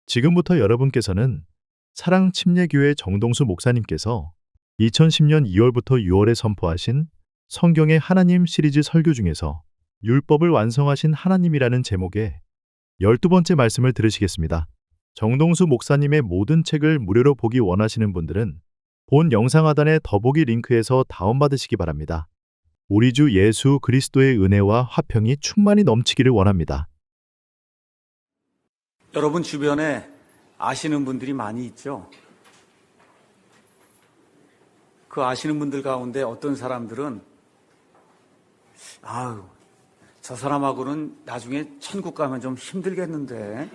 지금부터 여러분께서는 사랑침례교회 정동수 목사님께서 2010년 2월부터 6월에 선포하신 성경의 하나님 시리즈 설교 중에서 율법을 완성하신 하나님이라는 제목의 12번째 말씀을 들으시겠습니다. 정동수 목사님의 모든 책을 무료로 보기 원하시는 분들은 본 영상 하단의 더보기 링크에서 다운받으시기 바랍니다. 우리 주 예수 그리스도의 은혜와 화평이 충만히 넘치기를 원합니다. 여러분 주변에 아시는 분들이 많이 있죠? 그 아시는 분들 가운데 어떤 사람들은 아유, 저 사람하고는 나중에 천국 가면 좀 힘들겠는데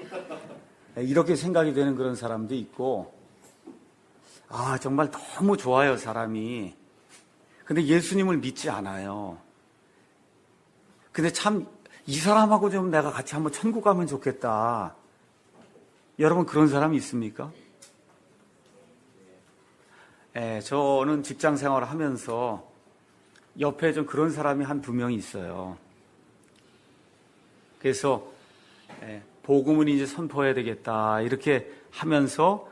이렇게 생각이 되는 그런 사람도 있고, 아, 정말 너무 좋아요, 사람이. 근데 예수님을 믿지 않아요. 근데 참 이 사람하고 좀 내가 같이 한번 천국 가면 좋겠다. 여러분 그런 사람이 있습니까? 저는 직장 생활을 하면서 옆에 좀 그런 사람이 한 두 명이 있어요. 그래서 복음은 이제 선포해야 되겠다 이렇게 하면서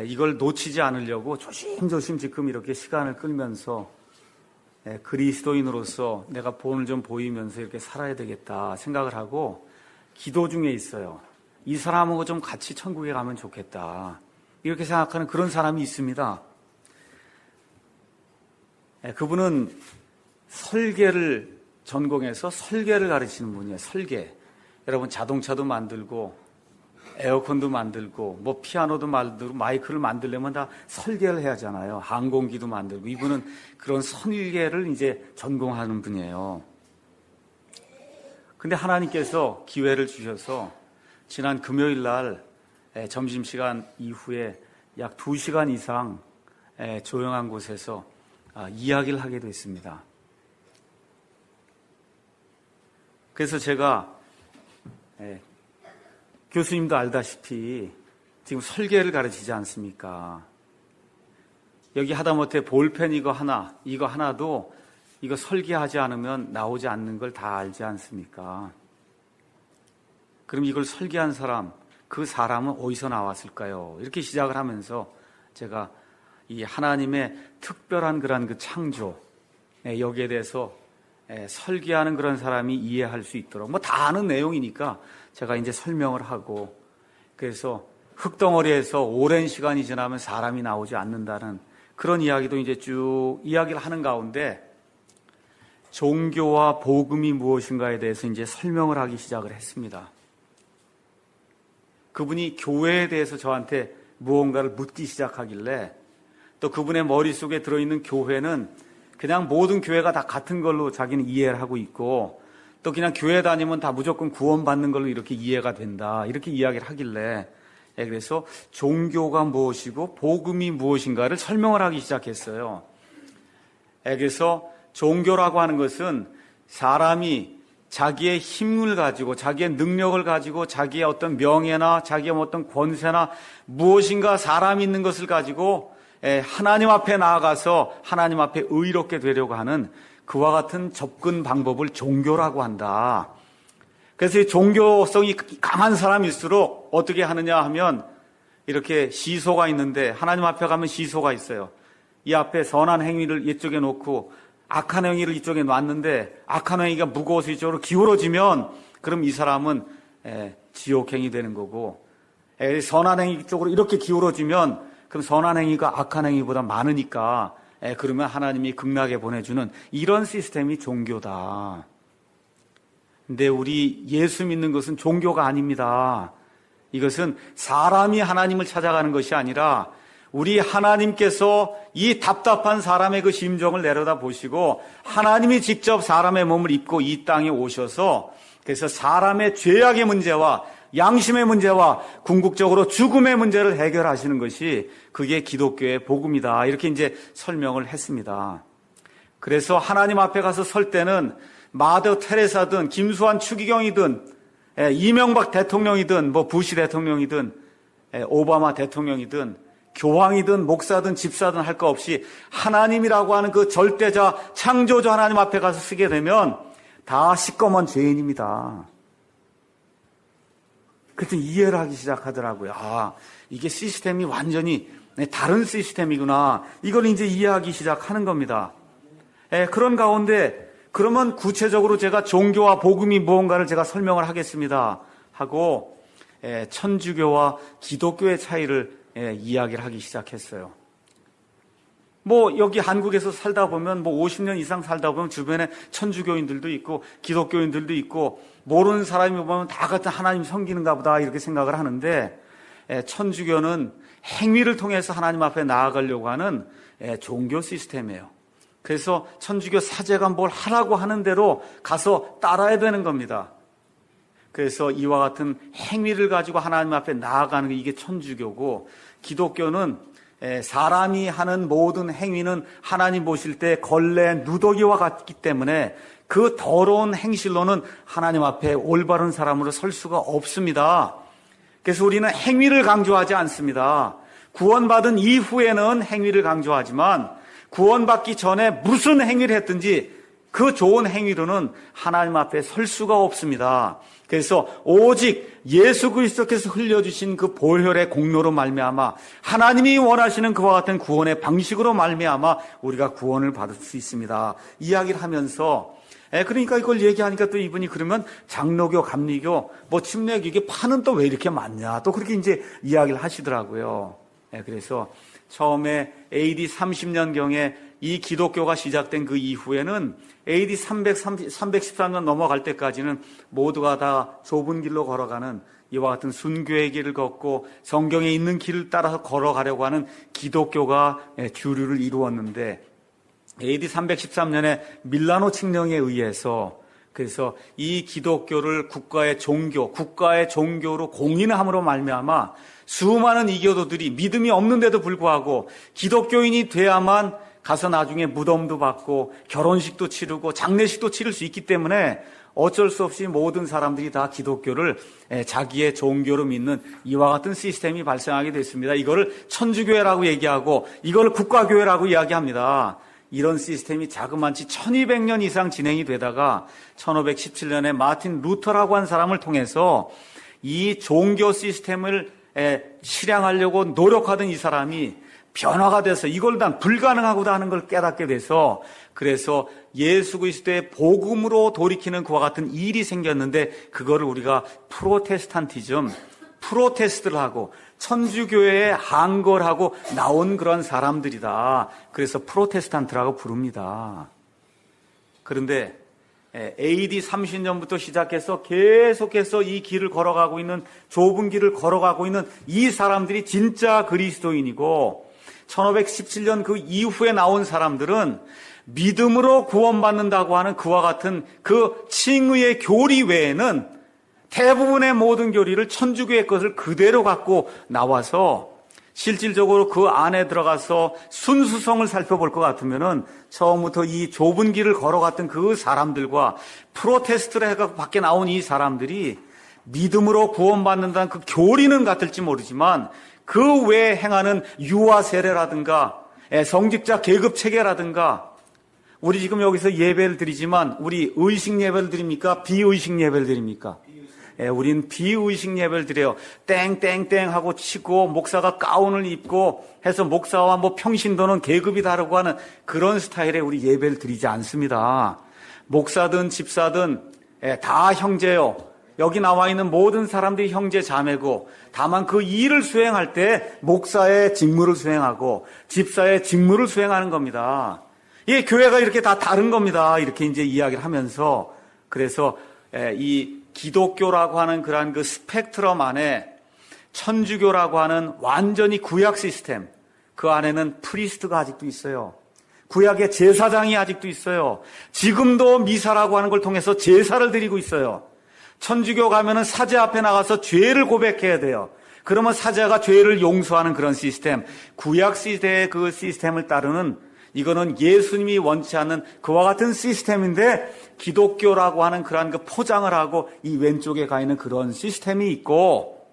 이걸 놓치지 않으려고 조심조심 지금 이렇게 시간을 끌면서 그리스도인으로서 내가 본을 좀 보이면서 이렇게 살아야 되겠다 생각을 하고 기도 중에 있어요. 이 사람하고 좀 같이 천국에 가면 좋겠다 이렇게 생각하는 그런 사람이 있습니다. 그분은 설계를 전공해서 설계를 가르치는 분이에요. 설계. 여러분 자동차도 만들고 에어컨도 만들고 뭐 피아노도 만들고 마이크를 만들려면 다 설계를 해야 하잖아요. 항공기도 만들고. 이분은 그런 설계를 이제 전공하는 분이에요. 근데 하나님께서 기회를 주셔서 지난 금요일 날 점심시간 이후에 약 2시간 이상 조용한 곳에서 이야기를 하게 됐습니다. 그래서 제가 교수님도 알다시피 지금 설계를 가르치지 않습니까? 여기 하다못해 볼펜 이거 하나도 이거 설계하지 않으면 나오지 않는 걸 다 알지 않습니까? 그럼 이걸 설계한 사람, 그 사람은 어디서 나왔을까요? 이렇게 시작을 하면서 제가 이 하나님의 특별한 그런 그 창조, 여기에 대해서 설계하는 그런 사람이 이해할 수 있도록 뭐 다 아는 내용이니까 제가 이제 설명을 하고, 그래서 흙덩어리에서 오랜 시간이 지나면 사람이 나오지 않는다는 그런 이야기도 이제 쭉 이야기를 하는 가운데 종교와 복음이 무엇인가에 대해서 이제 설명을 하기 시작을 했습니다. 그분이 교회에 대해서 저한테 무언가를 묻기 시작하길래, 또 그분의 머릿속에 들어있는 교회는 그냥 모든 교회가 다 같은 걸로 자기는 이해를 하고 있고, 또 그냥 교회 다니면 다 무조건 구원받는 걸로 이렇게 이해가 된다 이렇게 이야기를 하길래, 그래서 종교가 무엇이고 복음이 무엇인가를 설명을 하기 시작했어요. 그래서 종교라고 하는 것은 사람이 자기의 힘을 가지고 자기의 능력을 가지고 자기의 어떤 명예나 자기의 어떤 권세나 무엇인가 사람이 있는 것을 가지고 하나님 앞에 나아가서 하나님 앞에 의롭게 되려고 하는 그와 같은 접근 방법을 종교라고 한다. 그래서 이 종교성이 강한 사람일수록 어떻게 하느냐 하면 이렇게 시소가 있는데, 하나님 앞에 가면 시소가 있어요. 이 앞에 선한 행위를 이쪽에 놓고 악한 행위를 이쪽에 놨는데 악한 행위가 무거워서 이쪽으로 기울어지면 그럼 이 사람은 지옥행이 되는 거고, 선한 행위 쪽으로 이렇게 기울어지면 그럼 선한 행위가 악한 행위보다 많으니까 그러면 하나님이 극락에 보내주는 이런 시스템이 종교다. 근데 우리 예수 믿는 것은 종교가 아닙니다. 이것은 사람이 하나님을 찾아가는 것이 아니라 우리 하나님께서 이 답답한 사람의 그 심정을 내려다 보시고 하나님이 직접 사람의 몸을 입고 이 땅에 오셔서, 그래서 사람의 죄악의 문제와 양심의 문제와 궁극적으로 죽음의 문제를 해결하시는 것이 그게 기독교의 복음이다. 이렇게 이제 설명을 했습니다. 그래서 하나님 앞에 가서 설 때는 마더 테레사든 김수환 추기경이든 이명박 대통령이든 뭐 부시 대통령이든 오바마 대통령이든 교황이든 목사든 집사든 할 거 없이 하나님이라고 하는 그 절대자 창조주 하나님 앞에 가서 쓰게 되면 다 시꺼먼 죄인입니다. 그래서 이해를 하기 시작하더라고요. 아, 이게 시스템이 완전히 다른 시스템이구나. 이걸 이제 이해하기 시작하는 겁니다. 그런 가운데 그러면 구체적으로 제가 종교와 복음이 무언가를 제가 설명을 하겠습니다 하고 천주교와 기독교의 차이를 이야기를 하기 시작했어요. 뭐 여기 한국에서 살다 보면 뭐 50년 이상 살다 보면 주변에 천주교인들도 있고 기독교인들도 있고 모르는 사람이 보면 다 같은 하나님 섬기는가 보다 이렇게 생각을 하는데 천주교는 행위를 통해서 하나님 앞에 나아가려고 하는 종교 시스템이에요. 그래서 천주교 사제가 뭘 하라고 하는 대로 가서 따라야 되는 겁니다. 그래서 이와 같은 행위를 가지고 하나님 앞에 나아가는 게 이게 천주교고, 기독교는 사람이 하는 모든 행위는 하나님 보실 때 걸레 누더기와 같기 때문에 그 더러운 행실로는 하나님 앞에 올바른 사람으로 설 수가 없습니다. 그래서 우리는 행위를 강조하지 않습니다. 구원받은 이후에는 행위를 강조하지만 구원받기 전에 무슨 행위를 했든지 그 좋은 행위로는 하나님 앞에 설 수가 없습니다. 그래서 오직 예수 그리스도께서 흘려주신 그 보혈의 공로로 말미암아 하나님이 원하시는 그와 같은 구원의 방식으로 말미암아 우리가 구원을 받을 수 있습니다. 이야기를 하면서 그러니까 이걸 얘기하니까 또 이분이 그러면 장로교, 감리교, 뭐 침례교 이게 파는 또 왜 이렇게 많냐 또 그렇게 이제 이야기를 하시더라고요. 그래서 처음에 AD 30년경에 이 기독교가 시작된 그 이후에는 AD 313년 넘어갈 때까지는 모두가 다 좁은 길로 걸어가는 이와 같은 순교의 길을 걷고 성경에 있는 길을 따라서 걸어가려고 하는 기독교가 주류를 이루었는데 AD 313년에 밀라노 칙령에 의해서 그래서 이 기독교를 국가의 종교로 공인함으로 말미암아 수많은 이교도들이 믿음이 없는데도 불구하고 기독교인이 돼야만 가서 나중에 무덤도 받고 결혼식도 치르고 장례식도 치를 수 있기 때문에 어쩔 수 없이 모든 사람들이 다 기독교를 자기의 종교로 믿는 이와 같은 시스템이 발생하게 됐습니다. 이거를 천주교회라고 얘기하고 이걸 국가교회라고 이야기합니다. 이런 시스템이 자그만치 1200년 이상 진행이 되다가 1517년에 마틴 루터라고 한 사람을 통해서 이 종교 시스템을 실행하려고 노력하던 이 사람이 변화가 돼서 이걸 단 불가능하고도 하는 걸 깨닫게 돼서 그래서 예수 그리스도의 복음으로 돌이키는 그와 같은 일이 생겼는데 그거를 우리가 프로테스트를 하고 천주교회에 항거하고 나온 그런 사람들이다. 그래서 프로테스탄트라고 부릅니다. 그런데 AD 30년부터 시작해서 계속해서 이 길을 걸어가고 있는 좁은 길을 걸어가고 있는 이 사람들이 진짜 그리스도인이고 1517년 그 이후에 나온 사람들은 믿음으로 구원받는다고 하는 그와 같은 그 칭의의 교리 외에는 대부분의 모든 교리를 천주교의 것을 그대로 갖고 나와서 실질적으로 그 안에 들어가서 순수성을 살펴볼 것 같으면은 처음부터 이 좁은 길을 걸어갔던 그 사람들과 프로테스트를 해서 밖에 나온 이 사람들이 믿음으로 구원받는다는 그 교리는 같을지 모르지만 그 외에 행하는 유아 세례라든가 성직자 계급 체계라든가 우리 지금 여기서 예배를 드리지만 우리 의식 예배를 드립니까? 비의식 예배를 드립니까? 우린 비의식 예배를 드려요. 땡땡땡 하고 치고 목사가 가운을 입고 해서 목사와 뭐 평신도는 계급이 다르고 하는 그런 스타일의 우리 예배를 드리지 않습니다. 목사든 집사든 다 형제요. 여기 나와 있는 모든 사람들이 형제 자매고 다만 그 일을 수행할 때 목사의 직무를 수행하고 집사의 직무를 수행하는 겁니다. 이 교회가 이렇게 다 다른 겁니다. 이렇게 이제 이야기를 하면서 그래서 이 기독교라고 하는 그러한 그 스펙트럼 안에 천주교라고 하는 완전히 구약 시스템 그 안에는 프리스트가 아직도 있어요. 구약의 제사장이 아직도 있어요. 지금도 미사라고 하는 걸 통해서 제사를 드리고 있어요. 천주교 가면은 사제 앞에 나가서 죄를 고백해야 돼요. 그러면 사제가 죄를 용서하는 그런 시스템, 구약 시대의 그 시스템을 따르는 이거는 예수님이 원치 않는 그와 같은 시스템인데 기독교라고 하는 그러한 그 포장을 하고 이 왼쪽에 가 있는 그런 시스템이 있고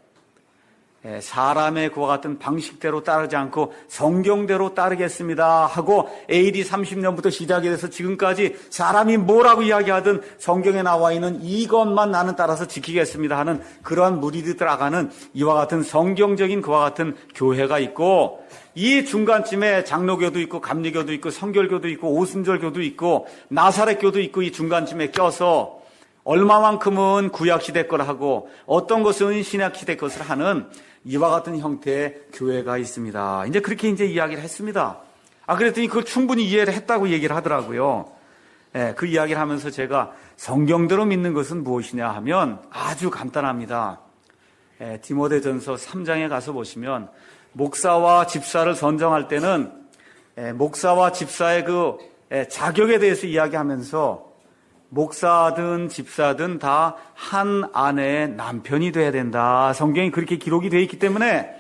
사람의 그와 같은 방식대로 따르지 않고 성경대로 따르겠습니다 하고 AD 30년부터 시작이 돼서 지금까지 사람이 뭐라고 이야기하든 성경에 나와 있는 이것만 나는 따라서 지키겠습니다 하는 그러한 무리들이 따라가는 이와 같은 성경적인 그와 같은 교회가 있고, 이 중간쯤에 장로교도 있고 감리교도 있고 성결교도 있고 오순절교도 있고 나사렛교도 있고, 이 중간쯤에 껴서 얼마만큼은 구약시대 걸 하고 어떤 것은 신약시대 것을 하는 이와 같은 형태의 교회가 있습니다. 이제 그렇게 이제 이야기를 했습니다. 그랬더니 그걸 충분히 이해를 했다고 얘기를 하더라고요. 그 이야기를 하면서 제가 성경대로 믿는 것은 무엇이냐 하면 아주 간단합니다. 디모데전서 3장에 가서 보시면 목사와 집사를 선정할 때는 목사와 집사의 그 자격에 대해서 이야기하면서 목사든 집사든 다 한 아내의 남편이 돼야 된다. 성경이 그렇게 기록이 되어 있기 때문에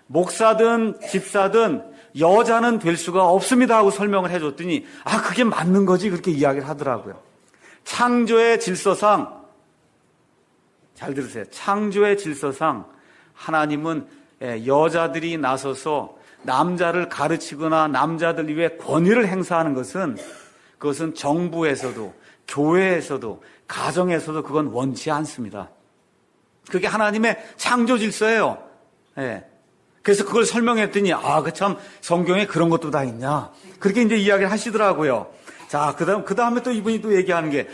목사든 집사든 여자는 될 수가 없습니다 하고 설명을 해줬더니 그게 맞는 거지 그렇게 이야기를 하더라고요. 창조의 질서상, 잘 들으세요. 창조의 질서상 하나님은 여자들이 나서서 남자를 가르치거나 남자들 위해 권위를 행사하는 것은 그것은 정부에서도 교회에서도 가정에서도 그건 원치 않습니다. 그게 하나님의 창조 질서예요. 그래서 그걸 설명했더니 그 참 성경에 그런 것도 다 있냐 그렇게 이제 이야기를 하시더라고요. 자, 그 다음에 또 이분이 또 얘기하는 게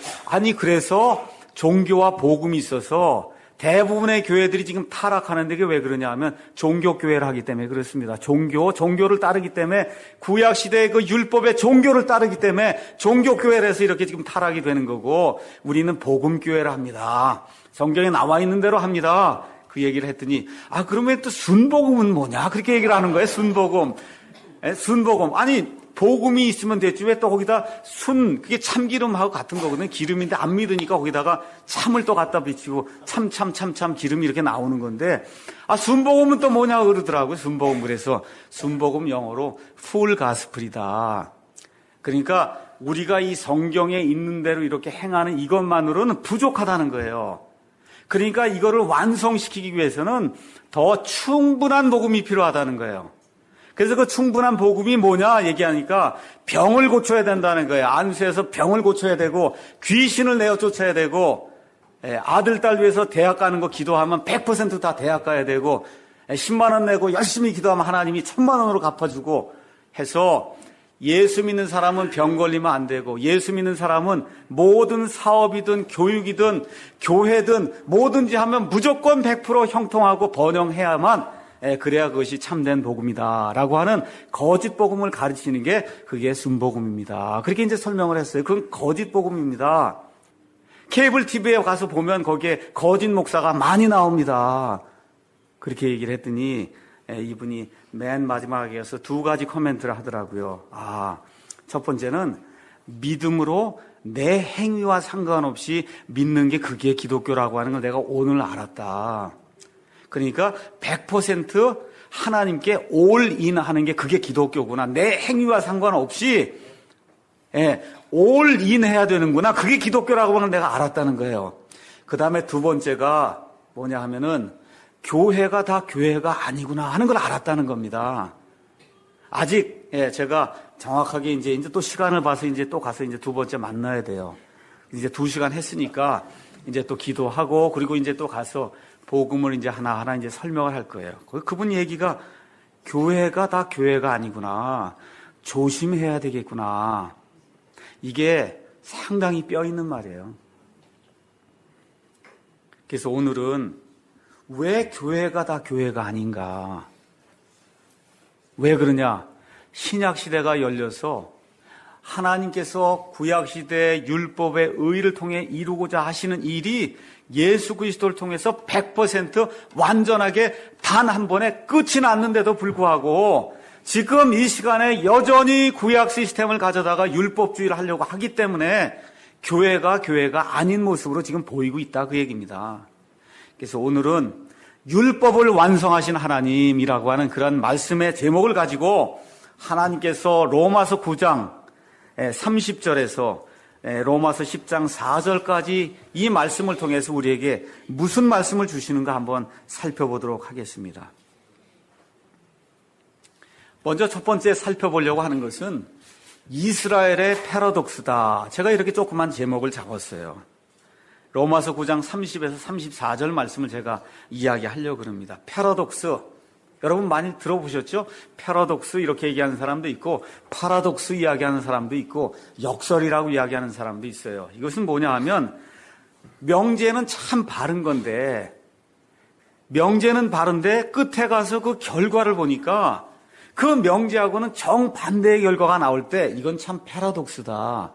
그래서 종교와 복음이 있어서 대부분의 교회들이 지금 타락하는데 그게 왜 그러냐 하면 종교교회를 하기 때문에 그렇습니다. 종교를 따르기 때문에 구약시대의 그 율법의 종교를 따르기 때문에 종교교회를 해서 이렇게 지금 타락이 되는 거고, 우리는 복음교회를 합니다. 성경에 나와 있는 대로 합니다. 그 얘기를 했더니 그러면 또 순복음은 뭐냐 그렇게 얘기를 하는 거예요. 순복음. 복음이 있으면 됐지 왜 또 거기다 그게 참기름하고 같은 거거든요. 기름인데 안 믿으니까 거기다가 참을 또 갖다 비치고 참 기름이 이렇게 나오는 건데 순복음은 또 뭐냐 그러더라고요. 순복음. 그래서 순복음 영어로 풀 가스플이다. 그러니까 우리가 이 성경에 있는 대로 이렇게 행하는 이것만으로는 부족하다는 거예요. 그러니까 이거를 완성시키기 위해서는 더 충분한 복음이 필요하다는 거예요. 그래서 그 충분한 복음이 뭐냐 얘기하니까 병을 고쳐야 된다는 거예요. 안수해서 병을 고쳐야 되고 귀신을 내어 쫓아야 되고, 아들 딸 위해서 대학 가는 거 기도하면 100% 다 대학 가야 되고, 10만 원 내고 열심히 기도하면 하나님이 1000만 원으로 갚아주고 해서, 예수 믿는 사람은 병 걸리면 안 되고, 예수 믿는 사람은 모든 사업이든 교육이든 교회든 뭐든지 하면 무조건 100% 형통하고 번영해야만 그래야 그것이 참된 복음이다라고 하는 거짓 복음을 가르치는 게 그게 순복음입니다. 그렇게 이제 설명을 했어요. 그건 거짓 복음입니다. 케이블 TV에 가서 보면 거기에 거짓 목사가 많이 나옵니다. 그렇게 얘기를 했더니 이분이 맨 마지막에서 두 가지 코멘트를 하더라고요. 첫 번째는 믿음으로 내 행위와 상관없이 믿는 게 그게 기독교라고 하는 걸 내가 오늘 알았다. 그러니까 100% 하나님께 올인 하는 게 그게 기독교구나. 내 행위와 상관없이 올인 해야 되는구나. 그게 기독교라고 하는 걸 내가 알았다는 거예요. 그 다음에 두 번째가 뭐냐 하면은 교회가 다 교회가 아니구나 하는 걸 알았다는 겁니다. 아직 제가 정확하게 이제 또 시간을 봐서 이제 또 가서 이제 두 번째 만나야 돼요. 이제 2시간 했으니까 이제 또 기도하고 그리고 이제 또 가서 복음을 이제 하나하나 이제 설명을 할 거예요. 그분 얘기가 교회가 다 교회가 아니구나. 조심해야 되겠구나. 이게 상당히 뼈 있는 말이에요. 그래서 오늘은 왜 교회가 다 교회가 아닌가? 왜 그러냐? 신약시대가 열려서 하나님께서 구약시대의 율법의 의를 통해 이루고자 하시는 일이 예수 그리스도를 통해서 100% 완전하게 단 한 번에 끝이 났는데도 불구하고 지금 이 시간에 여전히 구약 시스템을 가져다가 율법주의를 하려고 하기 때문에 교회가 아닌 모습으로 지금 보이고 있다 그 얘기입니다. 그래서 오늘은 율법을 완성하신 하나님이라고 하는 그런 말씀의 제목을 가지고 하나님께서 로마서 9장 30절에서 로마서 10장 4절까지 이 말씀을 통해서 우리에게 무슨 말씀을 주시는가 한번 살펴보도록 하겠습니다. 먼저 첫 번째 살펴보려고 하는 것은 이스라엘의 패러독스다. 제가 이렇게 조그만 제목을 잡았어요. 로마서 9장 30에서 34절 말씀을 제가 이야기하려고 합니다. 패러독스. 여러분 많이 들어보셨죠? 패러독스 이렇게 얘기하는 사람도 있고 파라독스 이야기하는 사람도 있고 역설이라고 이야기하는 사람도 있어요. 이것은 뭐냐 하면 명제는 참 바른 건데 명제는 바른데 끝에 가서 그 결과를 보니까 그 명제하고는 정반대의 결과가 나올 때 이건 참 패러독스다.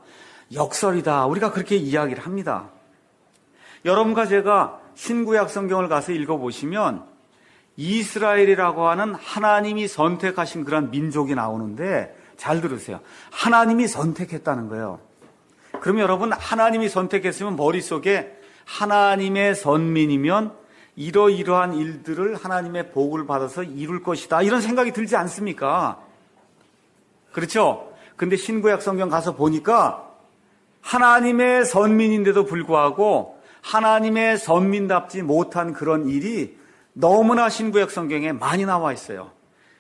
역설이다. 우리가 그렇게 이야기를 합니다. 여러분과 제가 신구약 성경을 가서 읽어보시면 이스라엘이라고 하는 하나님이 선택하신 그런 민족이 나오는데 잘 들으세요. 하나님이 선택했다는 거예요. 그럼 여러분 하나님이 선택했으면 머릿속에 하나님의 선민이면 이러이러한 일들을 하나님의 복을 받아서 이룰 것이다. 이런 생각이 들지 않습니까? 그렇죠? 근데 신구약 성경 가서 보니까 하나님의 선민인데도 불구하고 하나님의 선민답지 못한 그런 일이 너무나 신구약 성경에 많이 나와 있어요.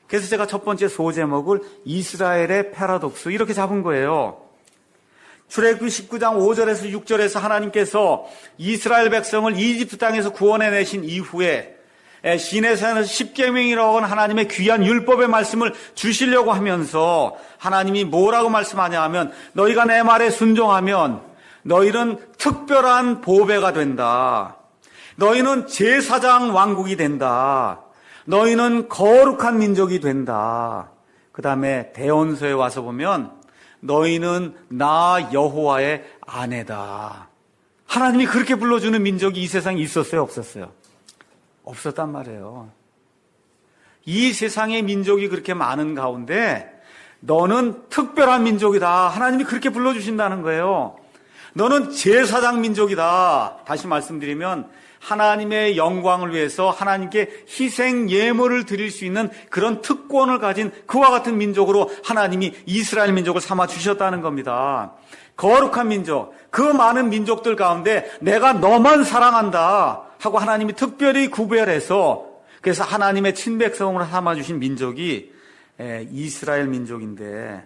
그래서 제가 첫 번째 소제목을 이스라엘의 패러독스 이렇게 잡은 거예요. 출애굽기 19장 5절에서 6절에서 하나님께서 이스라엘 백성을 이집트 땅에서 구원해내신 이후에 시내산에서 십계명이라고 하는 하나님의 귀한 율법의 말씀을 주시려고 하면서 하나님이 뭐라고 말씀하냐 하면 너희가 내 말에 순종하면 너희는 특별한 보배가 된다. 너희는 제사장 왕국이 된다. 너희는 거룩한 민족이 된다. 그 다음에 대언서에 와서 보면 너희는 나 여호와의 아내다. 하나님이 그렇게 불러주는 민족이 이 세상에 있었어요? 없었어요? 없었단 말이에요. 이 세상의 민족이 그렇게 많은 가운데 너는 특별한 민족이다. 하나님이 그렇게 불러주신다는 거예요. 너는 제사장 민족이다. 다시 말씀드리면 하나님의 영광을 위해서 하나님께 희생 예물을 드릴 수 있는 그런 특권을 가진 그와 같은 민족으로 하나님이 이스라엘 민족을 삼아 주셨다는 겁니다. 거룩한 민족, 그 많은 민족들 가운데 내가 너만 사랑한다 하고 하나님이 특별히 구별해서 그래서 하나님의 친백성으로 삼아 주신 민족이 이스라엘 민족인데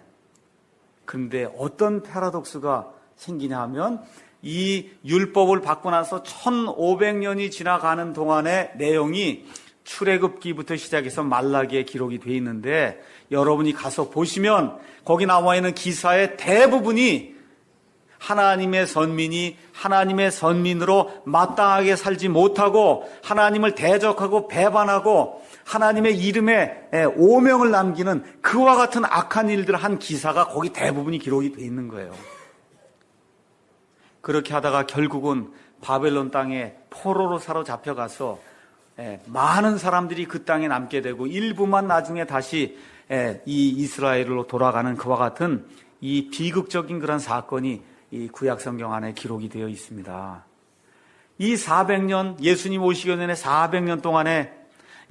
그런데 어떤 패러독스가 생기냐 하면 이 율법을 받고 나서 1500년이 지나가는 동안의 내용이 출애굽기부터 시작해서 말라기에 기록이 되어 있는데 여러분이 가서 보시면 거기 나와 있는 기사의 대부분이 하나님의 선민이 하나님의 선민으로 마땅하게 살지 못하고 하나님을 대적하고 배반하고 하나님의 이름에 오명을 남기는 그와 같은 악한 일들을 한 기사가 거기 대부분이 기록이 되어 있는 거예요. 그렇게 하다가 결국은 바벨론 땅에 포로로 사로잡혀가서 많은 사람들이 그 땅에 남게 되고 일부만 나중에 다시 이 이스라엘로 돌아가는 그와 같은 이 비극적인 그런 사건이 이 구약 성경 안에 기록이 되어 있습니다. 이 400년 예수님 오시기 전에 400년 동안에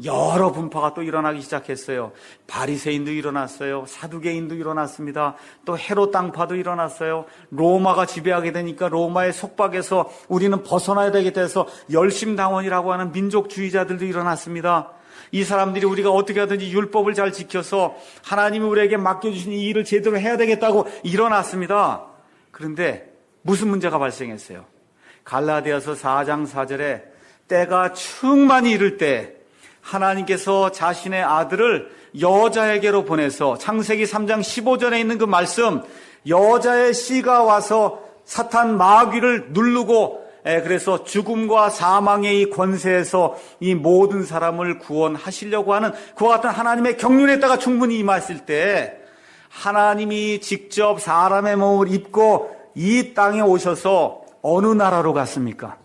여러 분파가 또 일어나기 시작했어요. 바리새인도 일어났어요. 사두개인도 일어났습니다. 또 헤롯 땅파도 일어났어요. 로마가 지배하게 되니까 로마의 속박에서 우리는 벗어나야 되겠다 해서 열심당원이라고 하는 민족주의자들도 일어났습니다. 이 사람들이 우리가 어떻게 하든지 율법을 잘 지켜서 하나님이 우리에게 맡겨주신 이 일을 제대로 해야 되겠다고 일어났습니다. 그런데 무슨 문제가 발생했어요? 갈라디아서 4장 4절에 때가 충만히 이를 때 하나님께서 자신의 아들을 여자에게로 보내서 창세기 3장 15절에 있는 그 말씀 여자의 씨가 와서 사탄 마귀를 누르고 그래서 죽음과 사망의 이 권세에서 이 모든 사람을 구원하시려고 하는 그와 같은 하나님의 경륜에 따라 충분히 임했을 때 하나님이 직접 사람의 몸을 입고 이 땅에 오셔서 어느 나라로 갔습니까?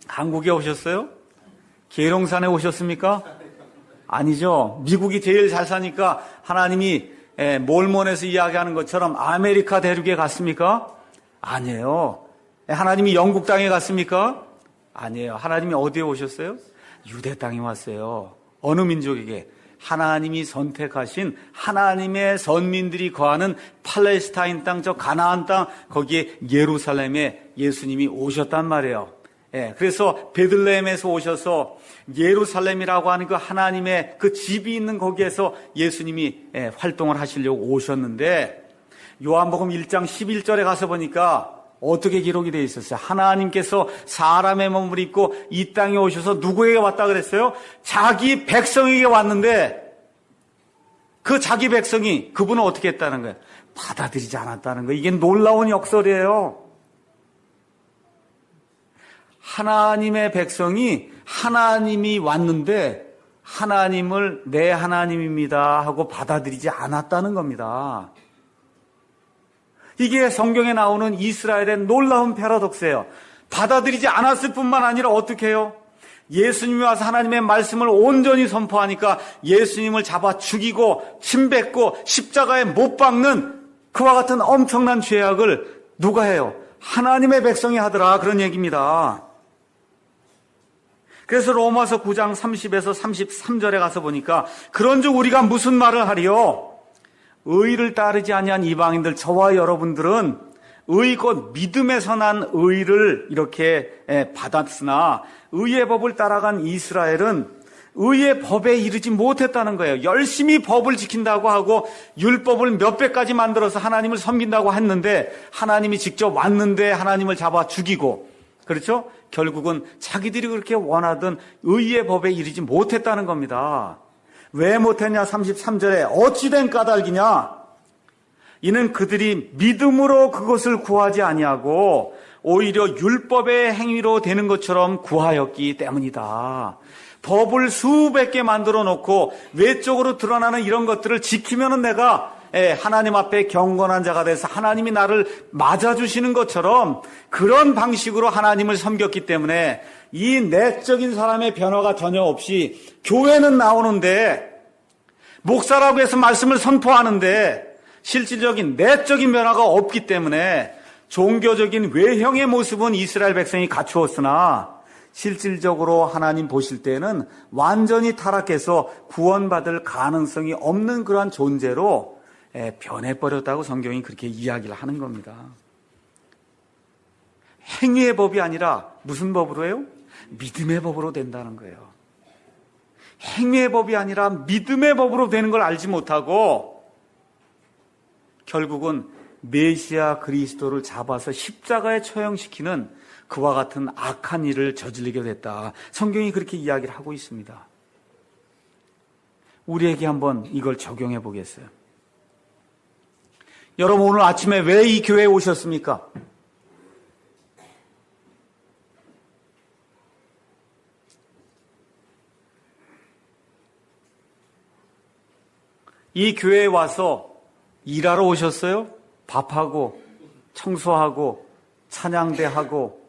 한국에 오셨어요? 계룡산에 오셨습니까? 아니죠. 미국이 제일 잘 사니까 하나님이 몰몬에서 이야기하는 것처럼 아메리카 대륙에 갔습니까? 아니에요. 하나님이 영국 땅에 갔습니까? 아니에요. 하나님이 어디에 오셨어요? 유대 땅에 왔어요. 어느 민족에게? 하나님이 선택하신 하나님의 선민들이 거하는 팔레스타인 땅, 저 가나안 땅, 거기에 예루살렘에 예수님이 오셨단 말이에요. 예, 그래서 베들레헴에서 오셔서 예루살렘이라고 하는 그 하나님의 그 집이 있는 거기에서 예수님이 활동을 하시려고 오셨는데, 요한복음 1장 11절에 가서 보니까 어떻게 기록이 되어 있었어요? 하나님께서 사람의 몸을 입고 이 땅에 오셔서 누구에게 왔다 그랬어요? 자기 백성에게 왔는데, 그 자기 백성이 그분은 어떻게 했다는 거예요? 받아들이지 않았다는 거예요. 이게 놀라운 역설이에요. 하나님의 백성이 하나님이 왔는데 하나님을 내 하나님입니다 하고 받아들이지 않았다는 겁니다. 이게 성경에 나오는 이스라엘의 놀라운 패러독스예요. 받아들이지 않았을 뿐만 아니라 어떻게 해요? 예수님이 와서 하나님의 말씀을 온전히 선포하니까 예수님을 잡아 죽이고 침뱉고 십자가에 못 박는 그와 같은 엄청난 죄악을 누가 해요? 하나님의 백성이 하더라, 그런 얘기입니다. 그래서 로마서 9장 30에서 33절에 가서 보니까 그런즉 우리가 무슨 말을 하리요? 의를 따르지 아니한 이방인들, 저와 여러분들은 의 곧 믿음에서 난 의를 이렇게 받았으나 의의 법을 따라간 이스라엘은 의의 법에 이르지 못했다는 거예요. 열심히 법을 지킨다고 하고 율법을 몇 배까지 만들어서 하나님을 섬긴다고 했는데 하나님이 직접 왔는데 하나님을 잡아 죽이고, 그렇죠? 결국은 자기들이 그렇게 원하던 의의 법에 이르지 못했다는 겁니다. 왜 못했냐? 33절에 어찌된 까닭이냐? 이는 그들이 믿음으로 그것을 구하지 아니하고 오히려 율법의 행위로 되는 것처럼 구하였기 때문이다. 법을 수백 개 만들어 놓고 외적으로 드러나는 이런 것들을 지키면은 내가 하나님 앞에 경건한 자가 돼서 하나님이 나를 맞아주시는 것처럼 그런 방식으로 하나님을 섬겼기 때문에 이 내적인 사람의 변화가 전혀 없이 교회는 나오는데, 목사라고 해서 말씀을 선포하는데 실질적인 내적인 변화가 없기 때문에 종교적인 외형의 모습은 이스라엘 백성이 갖추었으나 실질적으로 하나님 보실 때는 완전히 타락해서 구원받을 가능성이 없는 그러한 존재로 변해버렸다고 성경이 그렇게 이야기를 하는 겁니다. 행위의 법이 아니라 무슨 법으로 해요? 믿음의 법으로 된다는 거예요. 행위의 법이 아니라 믿음의 법으로 되는 걸 알지 못하고 결국은 메시아 그리스도를 잡아서 십자가에 처형시키는 그와 같은 악한 일을 저지르게 됐다. 성경이 그렇게 이야기를 하고 있습니다. 우리에게 한번 이걸 적용해 보겠어요. 여러분, 오늘 아침에 왜 이 교회에 오셨습니까? 이 교회에 와서 일하러 오셨어요? 밥하고 청소하고 찬양대하고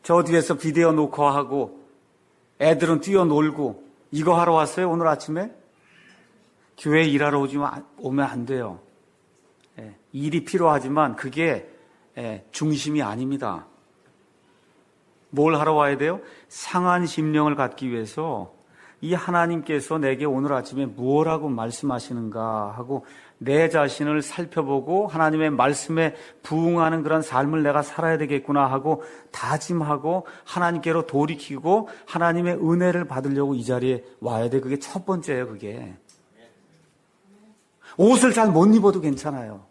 저 뒤에서 비디오 녹화하고 애들은 뛰어놀고 이거 하러 왔어요? 오늘 아침에? 교회에 일하러 오면 안 돼요. 일이 필요하지만 그게 중심이 아닙니다. 뭘 하러 와야 돼요? 상한 심령을 갖기 위해서 이 하나님께서 내게 오늘 아침에 무엇라고 말씀하시는가 하고 내 자신을 살펴보고 하나님의 말씀에 부응하는 그런 삶을 내가 살아야 되겠구나 하고 다짐하고 하나님께로 돌이키고 하나님의 은혜를 받으려고 이 자리에 와야 돼. 그게 첫 번째예요. 그게 옷을 잘 못 입어도 괜찮아요.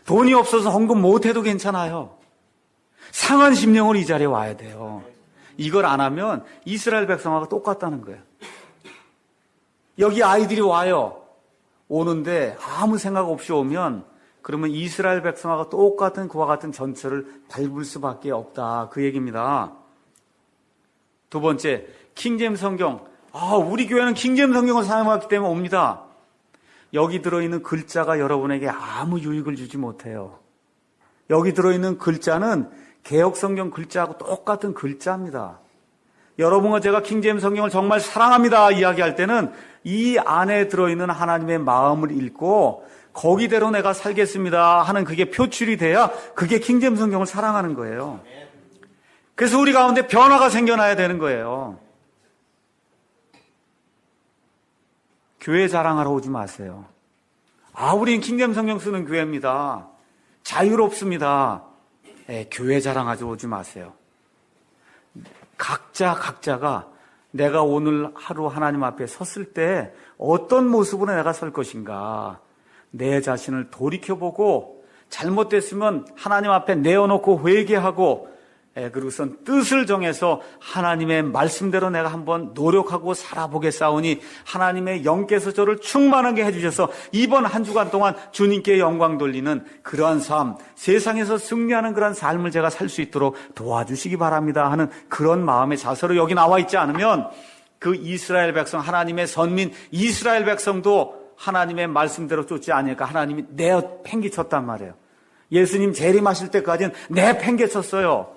돈이 없어서 헌금 못해도 괜찮아요. 상한 심령으로 이 자리에 와야 돼요. 이걸 안 하면 이스라엘 백성하고 똑같다는 거예요. 여기 아이들이 와요. 오는데 아무 생각 없이 오면 그러면 이스라엘 백성하고 똑같은 그와 같은 전철을 밟을 수밖에 없다. 그 얘기입니다. 두 번째, 킹제임스 성경. 우리 교회는 킹제임스 성경을 사용하기 때문에 옵니다. 여기 들어있는 글자가 여러분에게 아무 유익을 주지 못해요. 여기 들어있는 글자는 개혁성경 글자하고 똑같은 글자입니다. 여러분과 제가 킹제임스 성경을 정말 사랑합니다 이야기할 때는 이 안에 들어있는 하나님의 마음을 읽고 거기대로 내가 살겠습니다 하는 그게 표출이 돼야 그게 킹제임스 성경을 사랑하는 거예요. 그래서 우리 가운데 변화가 생겨나야 되는 거예요. 교회 자랑하러 오지 마세요. 우린 킹덤 성경 쓰는 교회입니다. 자유롭습니다. 교회 자랑하러 오지 마세요. 각자가 내가 오늘 하루 하나님 앞에 섰을 때 어떤 모습으로 내가 설 것인가, 내 자신을 돌이켜보고 잘못됐으면 하나님 앞에 내어놓고 회개하고, 그리고선 뜻을 정해서 하나님의 말씀대로 내가 한번 노력하고 살아보겠사오니 하나님의 영께서 저를 충만하게 해주셔서 이번 한 주간 동안 주님께 영광 돌리는 그러한 삶, 세상에서 승리하는 그러한 삶을 제가 살 수 있도록 도와주시기 바랍니다 하는 그런 마음의 자세로 여기 나와 있지 않으면 그 이스라엘 백성, 하나님의 선민 이스라엘 백성도 하나님의 말씀대로 쫓지 않으니까 하나님이 내어 팽개쳤단 말이에요. 예수님 재림하실 때까지는 내팽개쳤어요.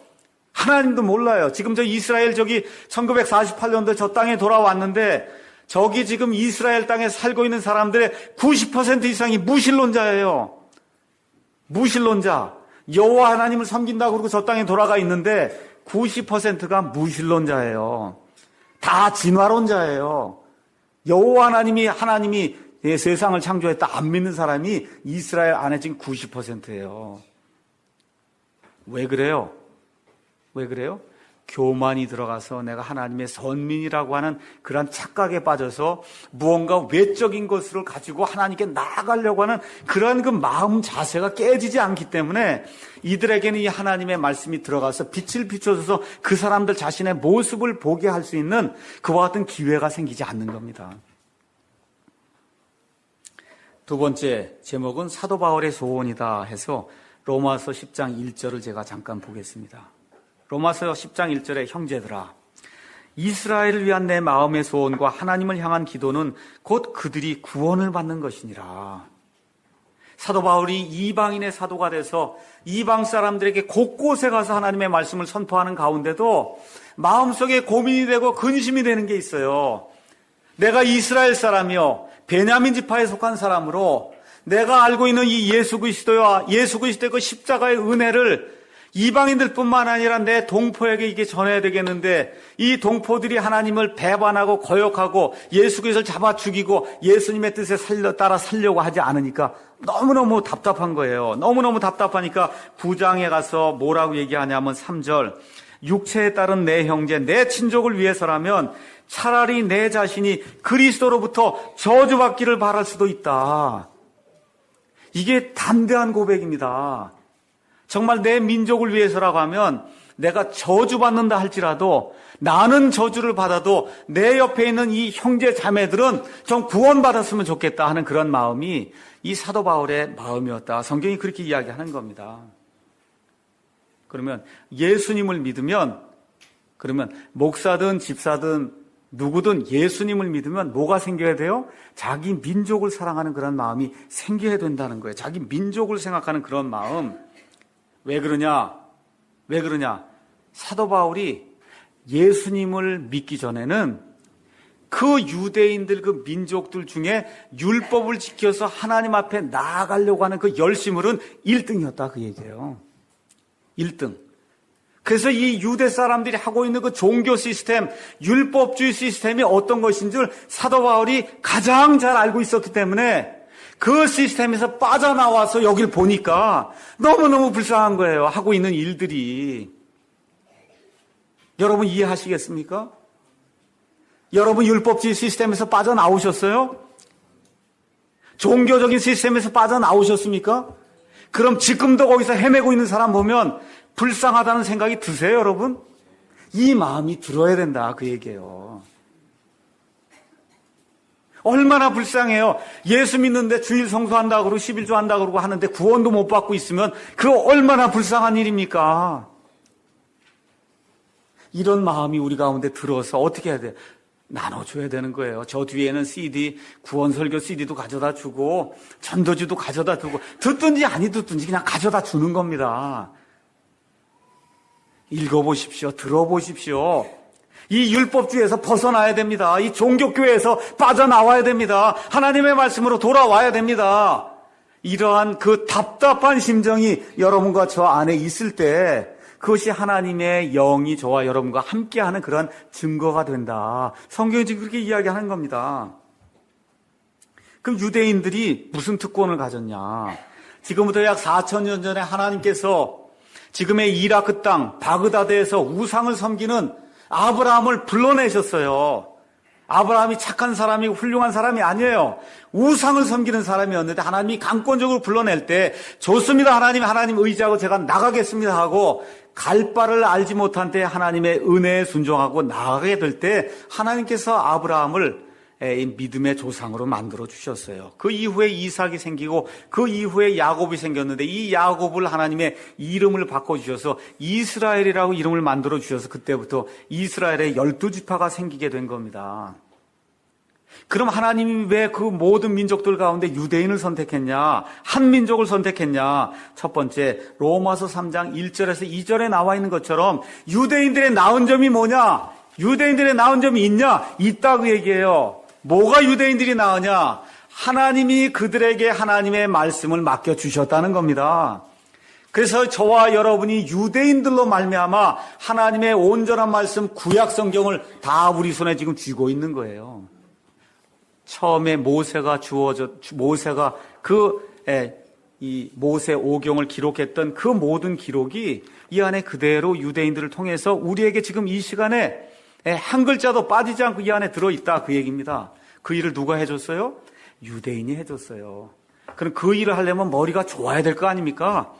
하나님도 몰라요. 지금 저 이스라엘 1948년도에 저 땅에 돌아왔는데 저기 지금 이스라엘 땅에 살고 있는 사람들의 90% 이상이 무신론자예요. 무신론자. 여호와 하나님을 섬긴다고 그러고 저 땅에 돌아가 있는데 90%가 무신론자예요. 다 진화론자예요. 여호와 하나님이 세상을 창조했다 안 믿는 사람이 이스라엘 안에 지금 90%예요. 왜 그래요? 왜 그래요? 교만이 들어가서 내가 하나님의 선민이라고 하는 그런 착각에 빠져서 무언가 외적인 것을 가지고 하나님께 나아가려고 하는 그런 그 마음 자세가 깨지지 않기 때문에 이들에게는 이 하나님의 말씀이 들어가서 빛을 비춰줘서 그 사람들 자신의 모습을 보게 할 수 있는 그와 같은 기회가 생기지 않는 겁니다. 두 번째 제목은 사도 바울의 소원이다 해서 로마서 10장 1절을 제가 잠깐 보겠습니다. 로마서 10장 1절에 형제들아, 이스라엘을 위한 내 마음의 소원과 하나님을 향한 기도는 곧 그들이 구원을 받는 것이니라. 사도 바울이 이방인의 사도가 돼서 이방 사람들에게 곳곳에 가서 하나님의 말씀을 선포하는 가운데도 마음속에 고민이 되고 근심이 되는 게 있어요. 내가 이스라엘 사람이요 베냐민 지파에 속한 사람으로 내가 알고 있는 이 예수 그리스도와 예수 그리스도의 그 십자가의 은혜를 이방인들뿐만 아니라 내 동포에게 이게 전해야 되겠는데 이 동포들이 하나님을 배반하고 거역하고 예수 그리스도를 잡아 죽이고 예수님의 뜻에 따라 살려고 하지 않으니까 너무너무 답답한 거예요. 너무너무 답답하니까 9장에 가서 뭐라고 얘기하냐면 3절, 육체에 따른 내 형제 내 친족을 위해서라면 차라리 내 자신이 그리스도로부터 저주받기를 바랄 수도 있다. 이게 담대한 고백입니다. 정말 내 민족을 위해서라고 하면 내가 저주받는다 할지라도 나는 저주를 받아도 내 옆에 있는 이 형제 자매들은 좀 구원받았으면 좋겠다 하는 그런 마음이 이 사도 바울의 마음이었다. 성경이 그렇게 이야기하는 겁니다. 그러면 예수님을 믿으면, 그러면 목사든 집사든 누구든 예수님을 믿으면 뭐가 생겨야 돼요? 자기 민족을 사랑하는 그런 마음이 생겨야 된다는 거예요. 자기 민족을 생각하는 그런 마음. 왜 그러냐? 사도 바울이 예수님을 믿기 전에는 그 유대인들, 그 민족들 중에 율법을 지켜서 하나님 앞에 나아가려고 하는 그 열심을은 1등이었다 그 얘기예요. 1등. 그래서 이 유대 사람들이 하고 있는 그 종교 시스템, 율법주의 시스템이 어떤 것인 줄 사도 바울이 가장 잘 알고 있었기 때문에 그 시스템에서 빠져나와서 여길 보니까 너무너무 불쌍한 거예요. 하고 있는 일들이. 여러분 이해하시겠습니까? 여러분 율법주의 시스템에서 빠져나오셨어요? 종교적인 시스템에서 빠져나오셨습니까? 그럼 지금도 거기서 헤매고 있는 사람 보면 불쌍하다는 생각이 드세요, 여러분? 이 마음이 들어야 된다, 그 얘기예요. 얼마나 불쌍해요. 예수 믿는데 주일 성수한다고 그러고 11조 한다고 그러고 하는데 구원도 못 받고 있으면 그거 얼마나 불쌍한 일입니까? 이런 마음이 우리 가운데 들어서 어떻게 해야 돼요? 나눠줘야 되는 거예요. 저 뒤에는 CD, 구원설교 CD도 가져다 주고 전도지도 가져다 두고 듣든지 아니 듣든지 그냥 가져다 주는 겁니다. 읽어보십시오. 들어보십시오. 이 율법주의에서 벗어나야 됩니다. 이 종교교회에서 빠져나와야 됩니다. 하나님의 말씀으로 돌아와야 됩니다. 이러한 그 답답한 심정이 여러분과 저 안에 있을 때 그것이 하나님의 영이 저와 여러분과 함께하는 그런 증거가 된다. 성경이 지금 그렇게 이야기하는 겁니다. 그럼 유대인들이 무슨 특권을 가졌냐? 지금부터 약 4,000년 전에 하나님께서 지금의 이라크 땅 바그다드에서 우상을 섬기는 아브라함을 불러내셨어요. 아브라함이 착한 사람이고 훌륭한 사람이 아니에요. 우상을 섬기는 사람이었는데 하나님이 강권적으로 불러낼 때 좋습니다. 하나님 의지하고 제가 나가겠습니다 하고 갈 바를 알지 못한 때 하나님의 은혜에 순종하고 나가게 될 때 하나님께서 아브라함을 믿음의 조상으로 만들어 주셨어요. 그 이후에 이삭이 생기고 그 이후에 야곱이 생겼는데 이 야곱을 하나님의 이름을 바꿔주셔서 이스라엘이라고 이름을 만들어 주셔서 그때부터 이스라엘의 12지파가 생기게 된 겁니다. 그럼 하나님이 왜 그 모든 민족들 가운데 유대인을 선택했냐? 한 민족을 선택했냐? 첫 번째, 로마서 3장 1절에서 2절에 나와 있는 것처럼 유대인들의 나은 점이 뭐냐? 유대인들의 나은 점이 있냐? 있다고 얘기해요. 뭐가 유대인들이 나으냐? 하나님이 그들에게 하나님의 말씀을 맡겨주셨다는 겁니다. 그래서 저와 여러분이 유대인들로 말미암아 하나님의 온전한 말씀 구약 성경을 다 우리 손에 지금 쥐고 있는 거예요. 처음에 모세가 이 모세 오경을 기록했던 그 모든 기록이 이 안에 그대로 유대인들을 통해서 우리에게 지금 이 시간에 한 글자도 빠지지 않고 이 안에 들어있다 그 얘기입니다. 그 일을 누가 해줬어요? 유대인이 해줬어요. 그럼 그 일을 하려면 머리가 좋아야 될 거 아닙니까?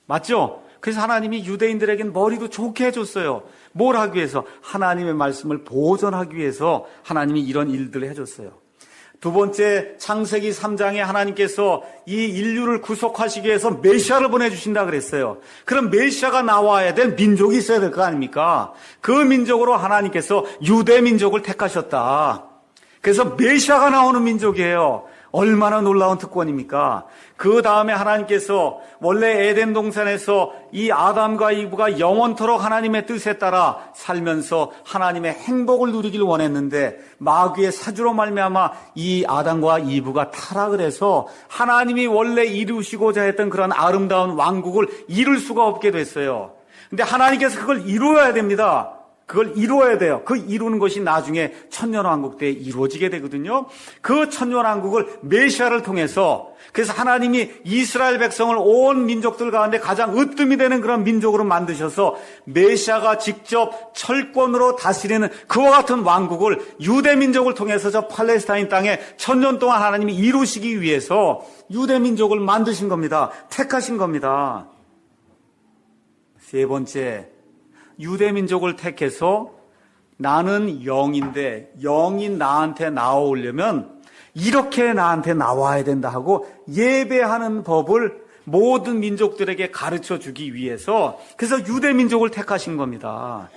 맞죠? 그래서 하나님이 유대인들에게는 머리도 좋게 해줬어요. 뭘 하기 위해서? 하나님의 말씀을 보존하기 위해서 하나님이 이런 일들을 해줬어요. 두 번째, 창세기 3장에 하나님께서 이 인류를 구속하시기 위해서 메시아를 보내주신다 그랬어요. 그럼 메시아가 나와야 될 민족이 있어야 될 거 아닙니까? 그 민족으로 하나님께서 유대 민족을 택하셨다. 그래서 메시아가 나오는 민족이에요. 얼마나 놀라운 특권입니까? 그 다음에 하나님께서 원래 에덴 동산에서 이 아담과 이브가 영원토록 하나님의 뜻에 따라 살면서 하나님의 행복을 누리길 원했는데 마귀의 사주로 말미암아 이 아담과 이브가 타락을 해서 하나님이 원래 이루시고자 했던 그런 아름다운 왕국을 이룰 수가 없게 됐어요. 근데 하나님께서 그걸 이루어야 됩니다. 그걸 이루어야 돼요. 그 이루는 것이 나중에 천년왕국 때 이루어지게 되거든요. 그 천년왕국을 메시아를 통해서, 그래서 하나님이 이스라엘 백성을 온 민족들 가운데 가장 으뜸이 되는 그런 민족으로 만드셔서 메시아가 직접 철권으로 다스리는 그와 같은 왕국을 유대 민족을 통해서 저 팔레스타인 땅에 천년 동안 하나님이 이루시기 위해서 유대 민족을 만드신 겁니다. 택하신 겁니다. 세 번째, 유대 민족을 택해서 나는 영인데 영인 나한테 나오려면 이렇게 나한테 나와야 된다 하고 예배하는 법을 모든 민족들에게 가르쳐 주기 위해서 그래서 유대 민족을 택하신 겁니다.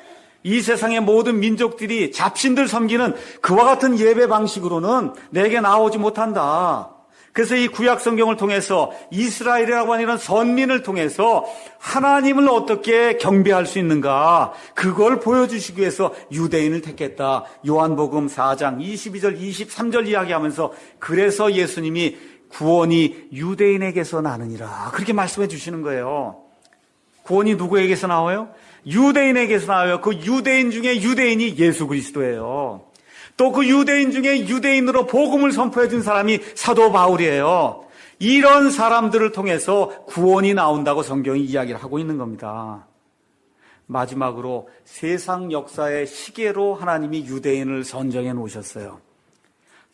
이 세상의 모든 민족들이 잡신들 섬기는 그와 같은 예배 방식으로는 내게 나오지 못한다. 그래서 이 구약 성경을 통해서 이스라엘이라고 하는 이런 선민을 통해서 하나님을 어떻게 경배할 수 있는가 그걸 보여주시기 위해서 유대인을 택했다. 요한복음 4장 22절 23절 이야기하면서 그래서 예수님이 구원이 유대인에게서 나느니라 그렇게 말씀해 주시는 거예요. 구원이 누구에게서 나와요? 유대인에게서 나와요. 그 유대인 중에 유대인이 예수 그리스도예요. 또 그 유대인 중에 유대인으로 복음을 선포해 준 사람이 사도 바울이에요. 이런 사람들을 통해서 구원이 나온다고 성경이 이야기를 하고 있는 겁니다. 마지막으로 세상 역사의 시계로 하나님이 유대인을 선정해 놓으셨어요.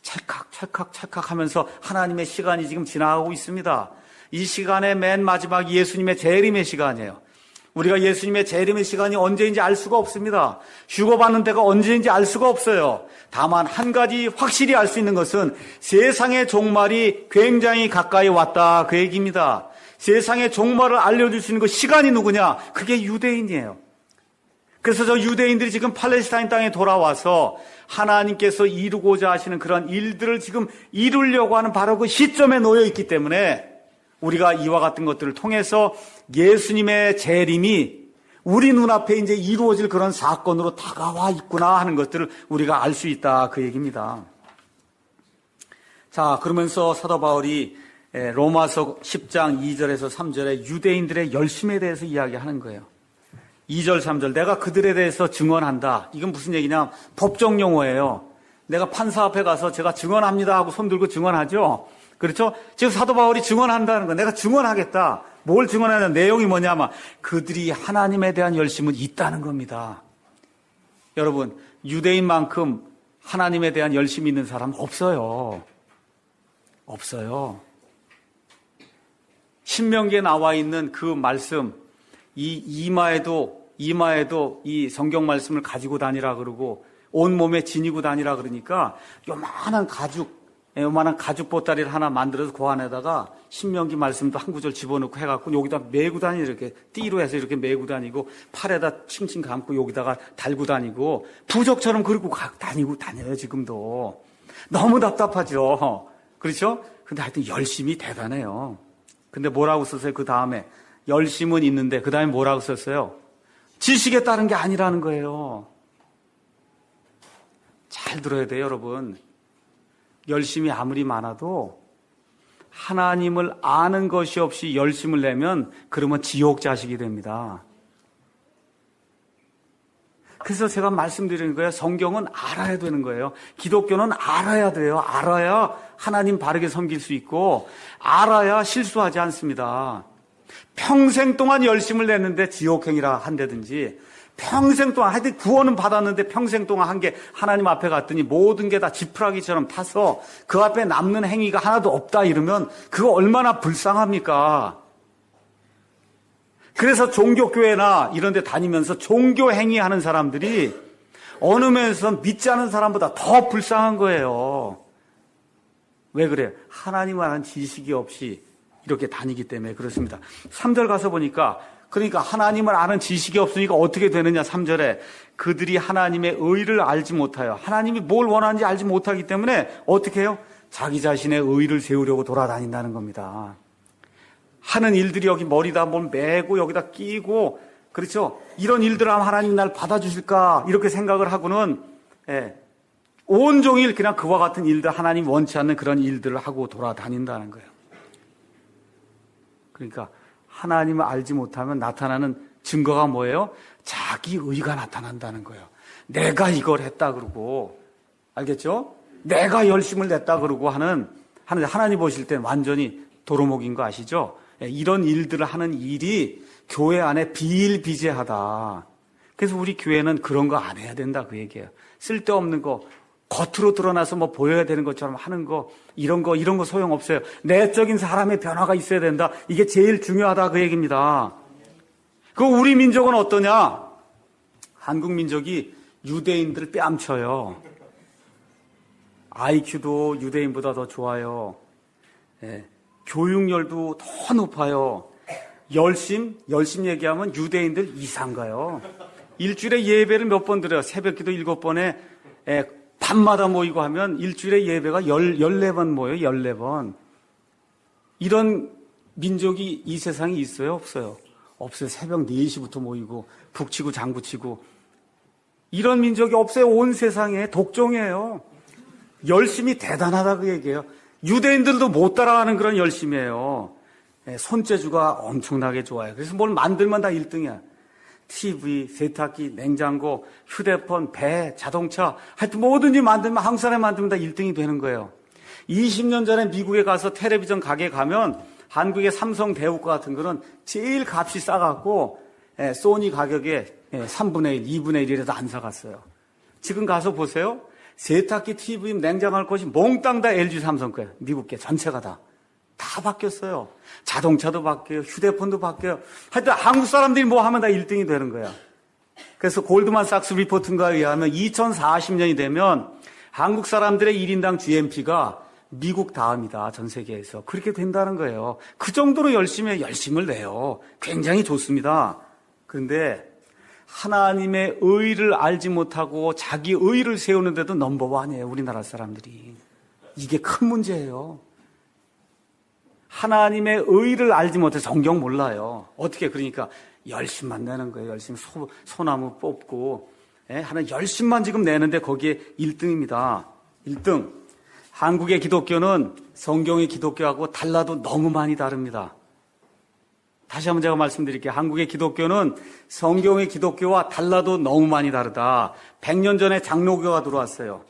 찰칵 하면서 하나님의 시간이 지금 지나가고 있습니다. 이 시간의 맨 마지막 예수님의 재림의 시간이에요. 우리가 예수님의 재림의 시간이 언제인지 알 수가 없습니다. 휴거받는 때가 언제인지 알 수가 없어요. 다만 한 가지 확실히 알 수 있는 것은 세상의 종말이 굉장히 가까이 왔다 그 얘기입니다. 세상의 종말을 알려줄 수 있는 그 시간이 누구냐? 그게 유대인이에요. 그래서 저 유대인들이 지금 팔레스타인 땅에 돌아와서 하나님께서 이루고자 하시는 그런 일들을 지금 이루려고 하는 바로 그 시점에 놓여 있기 때문에 우리가 이와 같은 것들을 통해서 예수님의 재림이 우리 눈앞에 이제 이루어질 그런 사건으로 다가와 있구나 하는 것들을 우리가 알 수 있다 그 얘기입니다. 자, 그러면서 사도 바울이 로마서 10장 2절에서 3절에 유대인들의 열심에 대해서 이야기하는 거예요. 2절 3절 내가 그들에 대해서 증언한다. 이건 무슨 얘기냐? 법정 용어예요. 내가 판사 앞에 가서 제가 증언합니다 하고 손 들고 증언하죠. 그렇죠? 지금 사도 바울이 증언한다는 거, 내가 증언하겠다. 뭘 증언하냐? 내용이 뭐냐면 그들이 하나님에 대한 열심은 있다는 겁니다. 여러분, 유대인만큼 하나님에 대한 열심이 있는 사람 없어요. 없어요. 신명기에 나와 있는 그 말씀, 이 이마에도 이 성경 말씀을 가지고 다니라 그러고 온몸에 지니고 다니라 그러니까 요만한 가죽 보따리를 하나 만들어서 그 안에다가 신명기 말씀도 한 구절 집어넣고 해갖고 여기다 메고 다니고 이렇게 띠로 해서 이렇게 메고 다니고 팔에다 칭칭 감고 여기다가 달고 다니고 부적처럼 그리고 다녀요 지금도. 너무 답답하죠. 그렇죠? 근데 하여튼 열심이 대단해요. 근데 뭐라고 썼어요? 그 다음에 열심은 있는데 그 다음에 뭐라고 썼어요? 지식에 따른 게 아니라는 거예요. 잘 들어야 돼요, 여러분. 열심이 아무리 많아도 하나님을 아는 것이 없이 열심을 내면 그러면 지옥 자식이 됩니다. 그래서 제가 말씀드리는 거예요. 성경은 알아야 되는 거예요. 기독교는 알아야 돼요. 알아야 하나님 바르게 섬길 수 있고 알아야 실수하지 않습니다. 평생 동안 열심을 냈는데 지옥행이라 한다든지 평생 동안 하여튼 구원은 받았는데 평생 동안 한 게 하나님 앞에 갔더니 모든 게 다 지푸라기처럼 타서 그 앞에 남는 행위가 하나도 없다 이러면 그거 얼마나 불쌍합니까? 그래서 종교교회나 이런 데 다니면서 종교 행위하는 사람들이 어느 면에서 믿지 않은 사람보다 더 불쌍한 거예요. 왜 그래요? 하나님을 아는 지식이 없이 이렇게 다니기 때문에 그렇습니다. 3절 가서 보니까 그러니까 하나님을 아는 지식이 없으니까 어떻게 되느냐 3절에 그들이 하나님의 의를 알지 못하여 하나님이 뭘 원하는지 알지 못하기 때문에 어떻게 해요? 자기 자신의 의를 세우려고 돌아다닌다는 겁니다. 하는 일들이 여기 머리다 뭘 메고 여기다 끼고 그렇죠? 이런 일들 하면 하나님 날 받아주실까 이렇게 생각을 하고는 온종일 그냥 그와 같은 일들 하나님 원치 않는 그런 일들을 하고 돌아다닌다는 거예요. 그러니까 하나님을 알지 못하면 나타나는 증거가 뭐예요? 자기 의가 나타난다는 거예요. 내가 이걸 했다 그러고 알겠죠? 내가 열심을 냈다 그러고 하는 하나님 보실 땐 완전히 도루묵인 거 아시죠? 이런 일들을 하는 일이 교회 안에 비일비재하다. 그래서 우리 교회는 그런 거 안 해야 된다 그 얘기예요. 쓸데없는 거 겉으로 드러나서 뭐 보여야 되는 것처럼 하는 거 이런 거 소용없어요. 내적인 사람의 변화가 있어야 된다. 이게 제일 중요하다 그 얘기입니다. 그 우리 민족은 어떠냐? 한국 민족이 유대인들을 뺨쳐요. IQ도 유대인보다 더 좋아요. 교육열도 더 높아요. 열심 얘기하면 유대인들 이상 가요. 일주일에 예배를 몇 번 드려요. 새벽기도 7번에 밤마다 모이고 하면 일주일에 예배가 14번 모여요. 14번. 이런 민족이 이 세상에 있어요? 없어요? 없어요. 새벽 4시부터 모이고 북치고 장구치고 이런 민족이 없어요. 온 세상에 독종이에요. 열심이 대단하다 그 얘기예요. 유대인들도 못 따라가는 그런 열심이에요. 손재주가 엄청나게 좋아요. 그래서 뭘 만들면 다 1등이야. TV, 세탁기, 냉장고, 휴대폰, 배, 자동차 하여튼 뭐든지 만들면 한국 사람이 만들면 다 1등이 되는 거예요. 20년 전에 미국에 가서 텔레비전 가게에 가면 한국의 삼성 대우과 같은 거는 제일 값이 싸갖고 소니 가격에 3분의 1, 2분의 1이라도 안 사갔어요. 지금 가서 보세요. 세탁기, TV, 냉장고 할 것이 몽땅 다 LG 삼성 거예요. 미국 게 전체가 다 바뀌었어요. 자동차도 바뀌어요. 휴대폰도 바뀌어요. 하여튼 한국 사람들이 뭐 하면 다 1등이 되는 거야. 그래서 골드만삭스 리포트인가에 의하면 2040년이 되면 한국 사람들의 1인당 GNP가 미국 다음이다. 전 세계에서. 그렇게 된다는 거예요. 그 정도로 열심을 내요. 굉장히 좋습니다. 그런데 하나님의 의를 알지 못하고 자기 의를 세우는데도 넘버원이에요. 우리나라 사람들이. 이게 큰 문제예요. 하나님의 의를 알지 못해서 성경 몰라요. 어떻게 그러니까 열심만 내는 거예요. 열심히 소나무 뽑고 하나 열심만 지금 내는데 거기에 1등입니다. 1등. 한국의 기독교는 성경의 기독교하고 달라도 너무 많이 다릅니다. 다시 한번 제가 말씀드릴게요. 한국의 기독교는 성경의 기독교와 달라도 너무 많이 다르다. 100년 전에 장로교가 들어왔어요.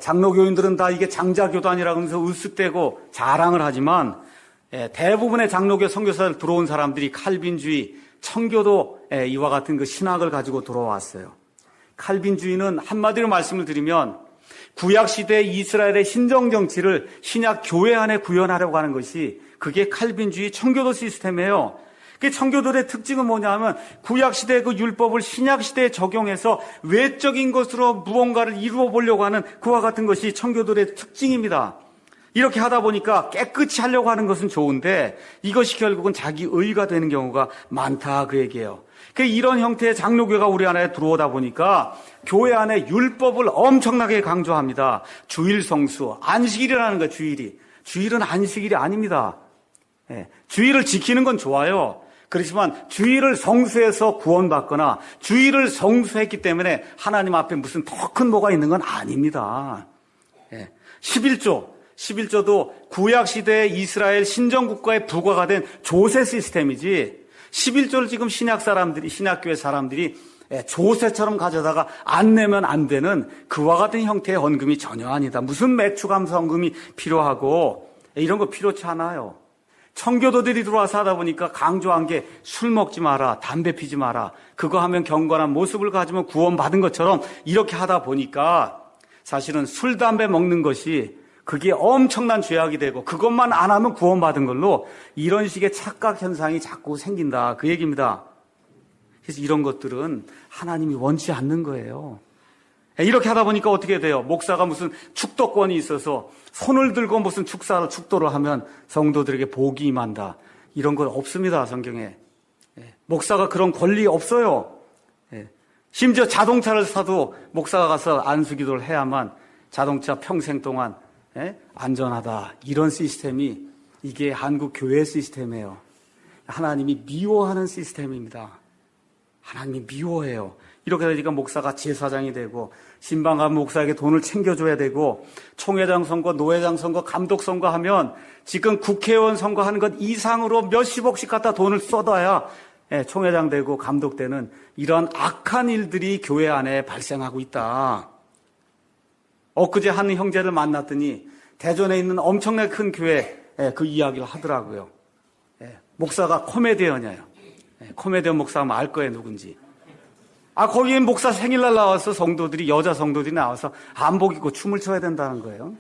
장로교인들은 다 이게 장자교단이라고 하면서 으쓱대고 자랑을 하지만 대부분의 장로교 선교사들 들어온 사람들이 칼빈주의, 청교도 이와 같은 그 신학을 가지고 들어왔어요. 칼빈주의는 한마디로 말씀을 드리면 구약시대 이스라엘의 신정정치를 신약 교회 안에 구현하려고 하는 것이 그게 칼빈주의 청교도 시스템이에요. 그 청교도의 특징은 뭐냐 하면 구약시대의 그 율법을 신약시대에 적용해서 외적인 것으로 무언가를 이루어 보려고 하는 그와 같은 것이 청교도의 특징입니다. 이렇게 하다 보니까 깨끗이 하려고 하는 것은 좋은데 이것이 결국은 자기 의가 되는 경우가 많다 그 얘기예요. 이런 형태의 장로교가 우리 안에 들어오다 보니까 교회 안에 율법을 엄청나게 강조합니다. 주일 성수, 안식일이라는 거 주일이. 주일은 안식일이 아닙니다. 주일을 지키는 건 좋아요. 그렇지만 주일을 성수해서 구원받거나 주일을 성수했기 때문에 하나님 앞에 무슨 더 큰 뭐가 있는 건 아닙니다. 11조도 구약시대의 이스라엘 신정국가의 부과가 된 조세 시스템이지 11조를 지금 신약교회 사람들이 조세처럼 가져다가 안 내면 안 되는 그와 같은 형태의 헌금이 전혀 아니다. 무슨 매추감성금이 필요하고 이런 거 필요치 않아요. 청교도들이 들어와서 하다 보니까 강조한 게 술 먹지 마라, 담배 피지 마라. 그거 하면 경건한 모습을 가지면 구원받은 것처럼 이렇게 하다 보니까 사실은 술, 담배 먹는 것이 그게 엄청난 죄악이 되고 그것만 안 하면 구원받은 걸로 이런 식의 착각 현상이 자꾸 생긴다. 그 얘기입니다. 그래서 이런 것들은 하나님이 원치 않는 거예요. 이렇게 하다 보니까 어떻게 돼요? 목사가 무슨 축도권이 있어서 손을 들고 무슨 축도를 하면 성도들에게 복이 임한다. 이런 건 없습니다, 성경에. 목사가 그런 권리 없어요. 심지어 자동차를 사도 목사가 가서 안수기도를 해야만 자동차 평생 동안 안전하다. 이런 시스템이 이게 한국 교회 시스템이에요. 하나님이 미워하는 시스템입니다. 하나님이 미워해요. 이렇게 되니까 목사가 제사장이 되고 신방관 목사에게 돈을 챙겨줘야 되고 총회장 선거, 노회장 선거, 감독 선거 하면 지금 국회의원 선거하는 것 이상으로 몇십억씩 갖다 돈을 쏟아야 총회장 되고 감독 되는 이런 악한 일들이 교회 안에 발생하고 있다. 엊그제 한 형제를 만났더니 대전에 있는 엄청나게 큰 교회 그 이야기를 하더라고요. 목사가 코미디언이에요. 코미디언 목사 하면 알 거예요, 누군지. 거기에 목사 생일날 나와서 여자 성도들이 나와서 한복 입고 춤을 춰야 된다는 거예요.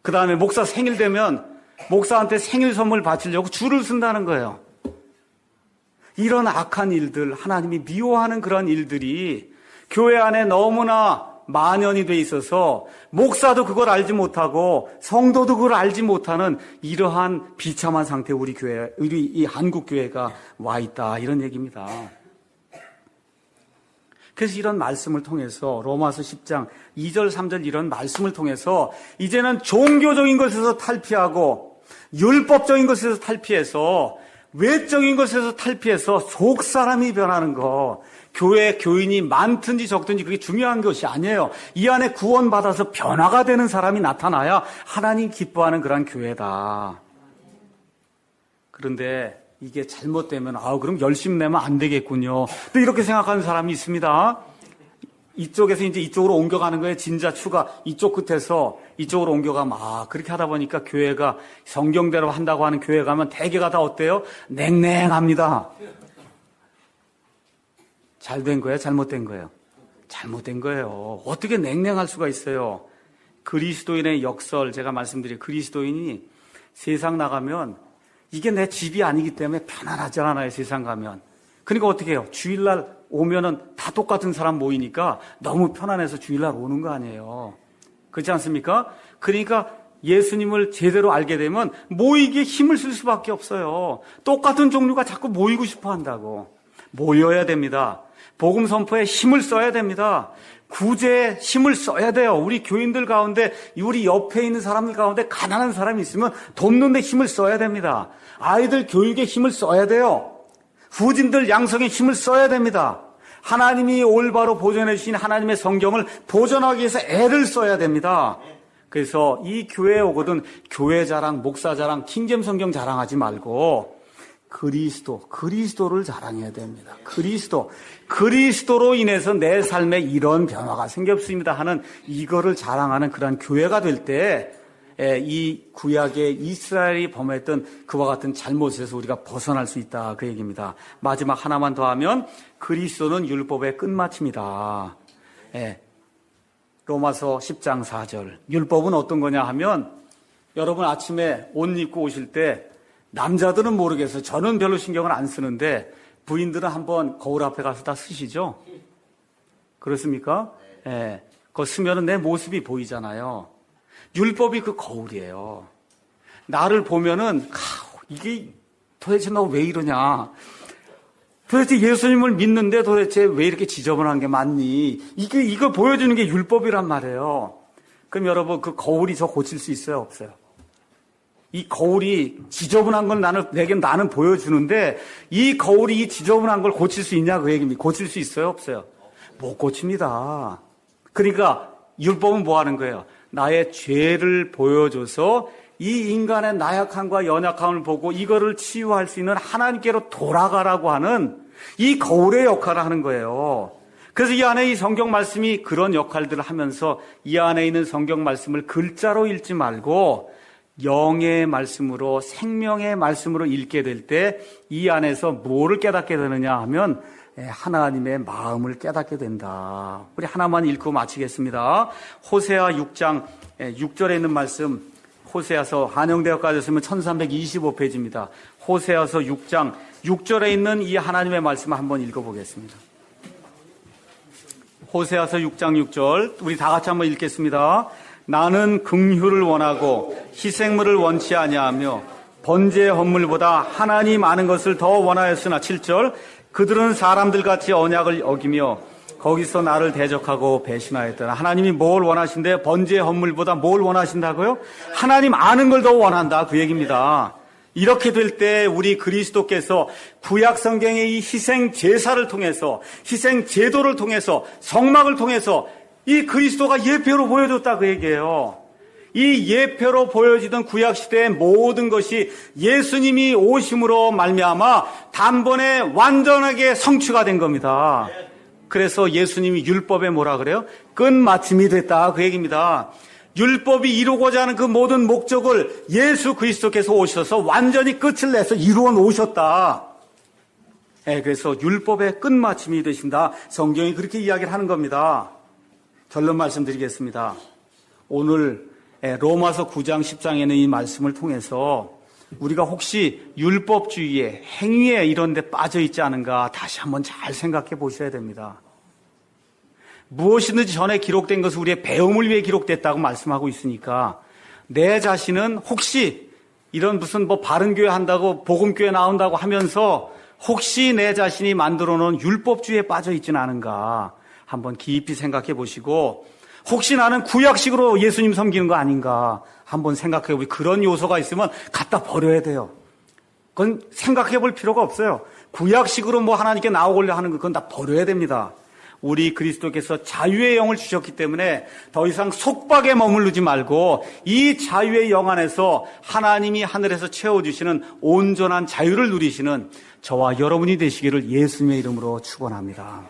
그 다음에 목사 생일 되면 목사한테 생일 선물 바치려고 줄을 쓴다는 거예요. 이런 악한 일들, 하나님이 미워하는 그런 일들이 교회 안에 너무나 만연이 돼 있어서 목사도 그걸 알지 못하고 성도도 그걸 알지 못하는 이러한 비참한 상태에 우리 이 한국 교회가 와 있다. 이런 얘기입니다. 그래서 이런 말씀을 통해서 로마서 10장 2절 3절 이런 말씀을 통해서 이제는 종교적인 것에서 탈피하고 율법적인 것에서 탈피해서 외적인 것에서 탈피해서 속사람이 변하는 거, 교회 교인이 많든지 적든지 그게 중요한 것이 아니에요. 이 안에 구원받아서 변화가 되는 사람이 나타나야 하나님 기뻐하는 그런 교회다. 그런데 이게 잘못되면 그럼 열심히 내면 안 되겠군요. 또 이렇게 생각하는 사람이 있습니다. 이쪽에서 이제 이쪽으로 옮겨가는 거예요. 진자추가 이쪽 끝에서 이쪽으로 옮겨가면 그렇게 하다 보니까 교회가 성경대로 한다고 하는 교회 가면 대개가 다 어때요? 냉랭합니다. 잘된 거예요? 잘못된 거예요? 잘못된 거예요. 어떻게 냉랭할 수가 있어요? 그리스도인의 역설, 제가 말씀드린 그리스도인이 세상 나가면 이게 내 집이 아니기 때문에 편안하지 않아요, 세상 가면. 그러니까 어떻게 해요? 주일날 오면은 다 똑같은 사람 모이니까 너무 편안해서 주일날 오는 거 아니에요. 그렇지 않습니까? 그러니까 예수님을 제대로 알게 되면 모이기에 힘을 쓸 수밖에 없어요. 똑같은 종류가 자꾸 모이고 싶어 한다고. 모여야 됩니다. 복음 선포에 힘을 써야 됩니다. 구제에 힘을 써야 돼요. 우리 교인들 가운데, 우리 옆에 있는 사람들 가운데 가난한 사람이 있으면 돕는 데 힘을 써야 됩니다. 아이들 교육에 힘을 써야 돼요. 후진들 양성에 힘을 써야 됩니다. 하나님이 올바로 보존해 주신 하나님의 성경을 보존하기 위해서 애를 써야 됩니다. 그래서 이 교회에 오거든 교회 자랑, 목사 자랑, 킹잼 성경 자랑하지 말고 그리스도를 자랑해야 됩니다. 그리스도로 인해서 내 삶에 이런 변화가 생겼습니다 하는 이거를 자랑하는 그러한 교회가 될 때 이 구약의 이스라엘이 범했던 그와 같은 잘못에서 우리가 벗어날 수 있다 그 얘기입니다. 마지막 하나만 더 하면 그리스도는 율법의 끝마침이다. 로마서 10장 4절. 율법은 어떤 거냐 하면 여러분 아침에 옷 입고 오실 때 남자들은 모르겠어요. 저는 별로 신경을 안 쓰는데 부인들은 한번 거울 앞에 가서 다 쓰시죠? 그렇습니까? 그거 쓰면 내 모습이 보이잖아요. 율법이 그 거울이에요. 나를 보면은 이게 도대체 너 왜 이러냐? 도대체 예수님을 믿는데 도대체 왜 이렇게 지저분한 게 많니? 이거 보여주는 게 율법이란 말이에요. 그럼 여러분 그 거울이 저 고칠 수 있어요? 없어요? 이 거울이 지저분한 걸 나는 보여주는데 이 거울이 이 지저분한 걸 고칠 수 있냐 그 얘기입니다. 고칠 수 있어요? 없어요? 못 고칩니다. 그러니까 율법은 뭐 하는 거예요? 나의 죄를 보여줘서 이 인간의 나약함과 연약함을 보고 이거를 치유할 수 있는 하나님께로 돌아가라고 하는 이 거울의 역할을 하는 거예요. 그래서 이 안에 이 성경 말씀이 그런 역할들을 하면서 이 안에 있는 성경 말씀을 글자로 읽지 말고 영의 말씀으로 생명의 말씀으로 읽게 될 때 이 안에서 뭐를 깨닫게 되느냐 하면 하나님의 마음을 깨닫게 된다. 우리 하나만 읽고 마치겠습니다. 호세아 6장 6절에 있는 말씀, 호세아서 한영대학까지 쓰면 1325페이지입니다. 호세아서 6장 6절에 있는 이 하나님의 말씀을 한번 읽어보겠습니다. 호세아서 6장 6절 우리 다 같이 한번 읽겠습니다. 나는 긍휼을 원하고 희생물을 원치 아니하며 번제 헌물보다 하나님 아는 것을 더 원하였으나 7절 그들은 사람들같이 언약을 어기며 거기서 나를 대적하고 배신하였더라. 하나님이 뭘 원하신대? 번제 헌물보다 뭘 원하신다고요? 하나님 아는 걸 더 원한다 그 얘기입니다. 이렇게 될 때 우리 그리스도께서 구약 성경의 이 희생 제사를 통해서 희생 제도를 통해서 성막을 통해서 이 그리스도가 예표로 보여줬다 그 얘기예요. 이 예표로 보여지던 구약 시대의 모든 것이 예수님이 오심으로 말미암아 단번에 완전하게 성취가 된 겁니다. 그래서 예수님이 율법에 뭐라 그래요? 끝마침이 됐다 그 얘기입니다. 율법이 이루고자 하는 그 모든 목적을 예수 그리스도께서 오셔서 완전히 끝을 내서 이루어 놓으셨다. 그래서 율법의 끝마침이 되신다. 성경이 그렇게 이야기를 하는 겁니다. 결론 말씀드리겠습니다. 오늘 로마서 9장 10장에는 이 말씀을 통해서 우리가 혹시 율법주의에 행위에 이런 데 빠져 있지 않은가 다시 한번 잘 생각해 보셔야 됩니다. 무엇이든지 전에 기록된 것은 우리의 배움을 위해 기록됐다고 말씀하고 있으니까 내 자신은 혹시 이런 무슨 바른교회 한다고 복음교회 나온다고 하면서 혹시 내 자신이 만들어 놓은 율법주의에 빠져 있지는 않은가 한번 깊이 생각해 보시고 혹시 나는 구약식으로 예수님 섬기는 거 아닌가 한번 생각해 보고 그런 요소가 있으면 갖다 버려야 돼요. 그건 생각해 볼 필요가 없어요. 구약식으로 하나님께 나오려고 하는 거 그건 다 버려야 됩니다. 우리 그리스도께서 자유의 영을 주셨기 때문에 더 이상 속박에 머무르지 말고 이 자유의 영 안에서 하나님이 하늘에서 채워주시는 온전한 자유를 누리시는 저와 여러분이 되시기를 예수님의 이름으로 축원합니다.